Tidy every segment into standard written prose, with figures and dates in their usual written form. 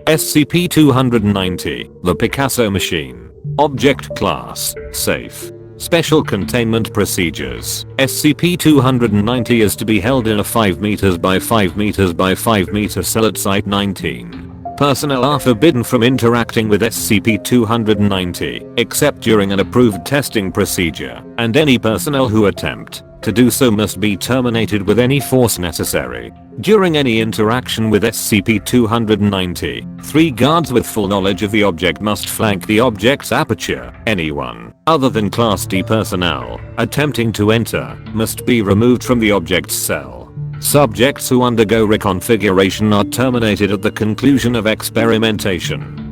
SCP-290, the Picasso machine. Object Class, Safe. Special Containment Procedures. SCP-290 is to be held in a 5 meters by 5 meters by 5 meter cell at Site 19. Personnel are forbidden from interacting with SCP-290, except during an approved testing procedure, and any personnel who attempt to do so must be terminated with any force necessary. During any interaction with SCP-290, 3 guards with full knowledge of the object must flank the object's aperture. Anyone, other than Class D personnel, attempting to enter, must be removed from the object's cell. Subjects who undergo reconfiguration are terminated at the conclusion of experimentation.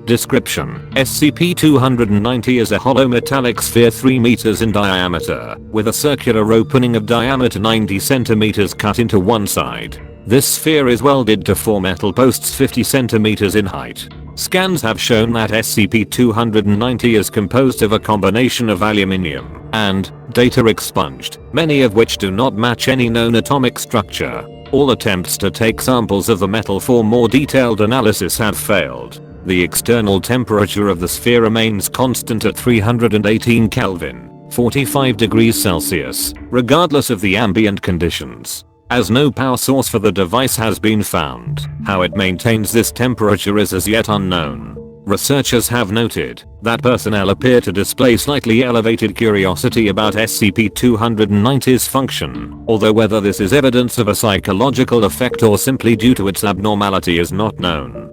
Description: SCP-290 is a hollow metallic sphere 3 meters in diameter, with a circular opening of diameter 90 centimeters cut into one side. This sphere is welded to 4 metal posts 50 centimeters in height. Scans have shown that SCP-290 is composed of a combination of aluminium and data expunged, many of which do not match any known atomic structure. All attempts to take samples of the metal for more detailed analysis have failed. The external temperature of the sphere remains constant at 318 Kelvin, 45 degrees Celsius, regardless of the ambient conditions. As no power source for the device has been found, how it maintains this temperature is as yet unknown. Researchers have noted that personnel appear to display slightly elevated curiosity about SCP-290's function, although whether this is evidence of a psychological effect or simply due to its abnormality is not known.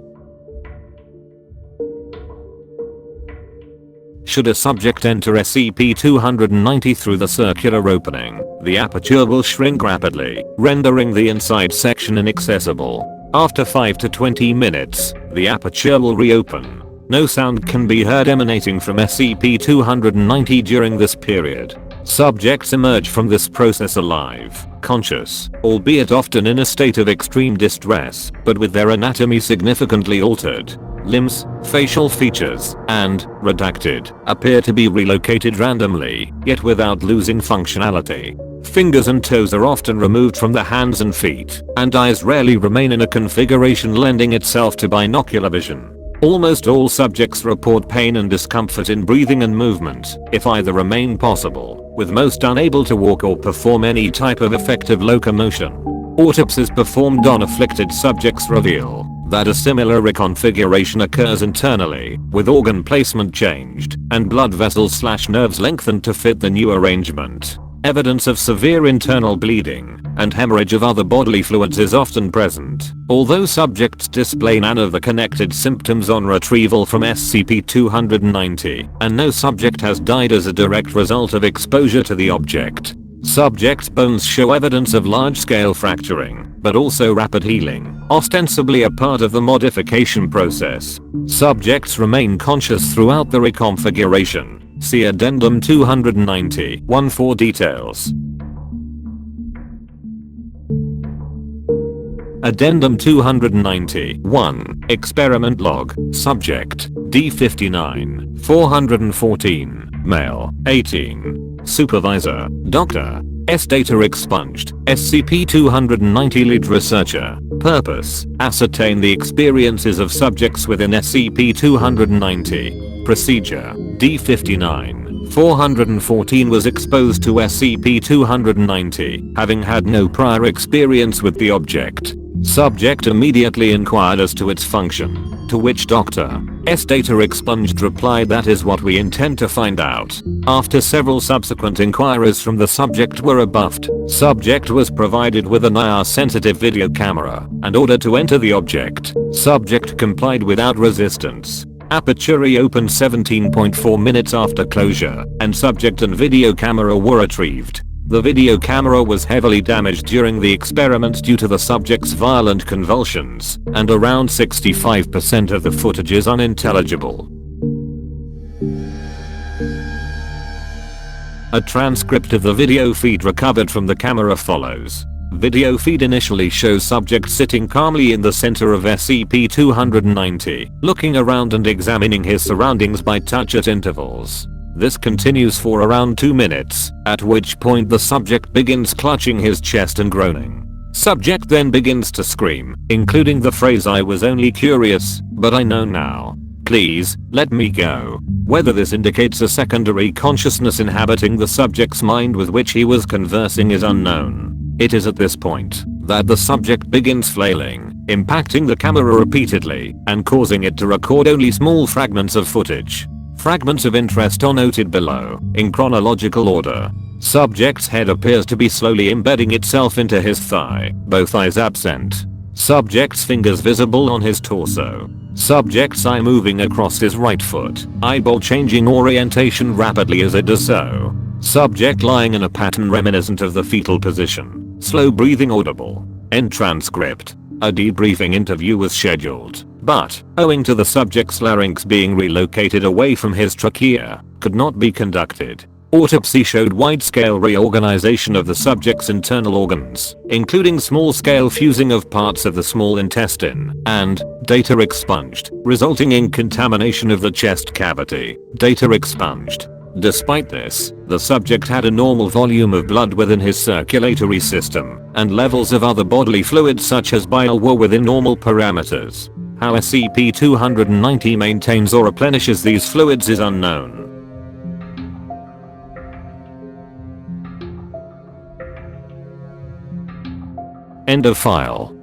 Should a subject enter SCP-290 through the circular opening, the aperture will shrink rapidly, rendering the inside section inaccessible. After 5 to 20 minutes, the aperture will reopen. No sound can be heard emanating from SCP-290 during this period. Subjects emerge from this process alive, conscious, albeit often in a state of extreme distress, but with their anatomy significantly altered. Limbs, facial features, and, redacted, appear to be relocated randomly, yet without losing functionality. Fingers and toes are often removed from the hands and feet, and eyes rarely remain in a configuration lending itself to binocular vision. Almost all subjects report pain and discomfort in breathing and movement, if either remain possible, with most unable to walk or perform any type of effective locomotion. Autopsies performed on afflicted subjects reveal that a similar reconfiguration occurs internally, with organ placement changed, and blood vessels/nerves lengthened to fit the new arrangement. Evidence of severe internal bleeding and hemorrhage of other bodily fluids is often present, although subjects display none of the connected symptoms on retrieval from SCP-290, and no subject has died as a direct result of exposure to the object. Subjects' bones show evidence of large-scale fracturing, but also rapid healing, ostensibly a part of the modification process. Subjects remain conscious throughout the reconfiguration. See Addendum 290 1 for details. Addendum 290 1. Experiment Log. Subject D59 414 Male 18 Supervisor Dr. S. Data expunged. SCP-290 Lead Researcher. Purpose: ascertain the experiences of subjects within SCP-290. Procedure: D59 414 was exposed to SCP-290, having had no prior experience with the object. Subject immediately inquired as to its function, to which Dr. S. Data expunged replied, "That is what we intend to find out." After several subsequent inquiries from the subject were rebuffed, subject was provided with an IR-sensitive video camera and ordered to enter the object. Subject complied without resistance. Aperture reopened 17.4 minutes after closure, and subject and video camera were retrieved. The video camera was heavily damaged during the experiment due to the subject's violent convulsions, and around 65% of the footage is unintelligible. A transcript of the video feed recovered from the camera follows. Video feed initially shows subject sitting calmly in the center of SCP-290, looking around and examining his surroundings by touch at intervals. This continues for around 2 minutes, at which point the subject begins clutching his chest and groaning. Subject then begins to scream, including the phrase "I was only curious, but I know now. Please, let me go." Whether this indicates a secondary consciousness inhabiting the subject's mind with which he was conversing is unknown. It is at this point that the subject begins flailing, impacting the camera repeatedly and causing it to record only small fragments of footage. Fragments of interest are noted below, in chronological order. Subject's head appears to be slowly embedding itself into his thigh, both eyes absent. Subject's fingers visible on his torso. Subject's eye moving across his right foot, eyeball changing orientation rapidly as it does so. Subject lying in a pattern reminiscent of the fetal position. Slow breathing audible. End transcript. A debriefing interview was scheduled, but, owing to the subject's larynx being relocated away from his trachea, could not be conducted. Autopsy showed wide-scale reorganization of the subject's internal organs, including small-scale fusing of parts of the small intestine, and data expunged, resulting in contamination of the chest cavity. Data expunged. Despite this, the subject had a normal volume of blood within his circulatory system, and levels of other bodily fluids such as bile were within normal parameters. How SCP-290 maintains or replenishes these fluids is unknown. End of file.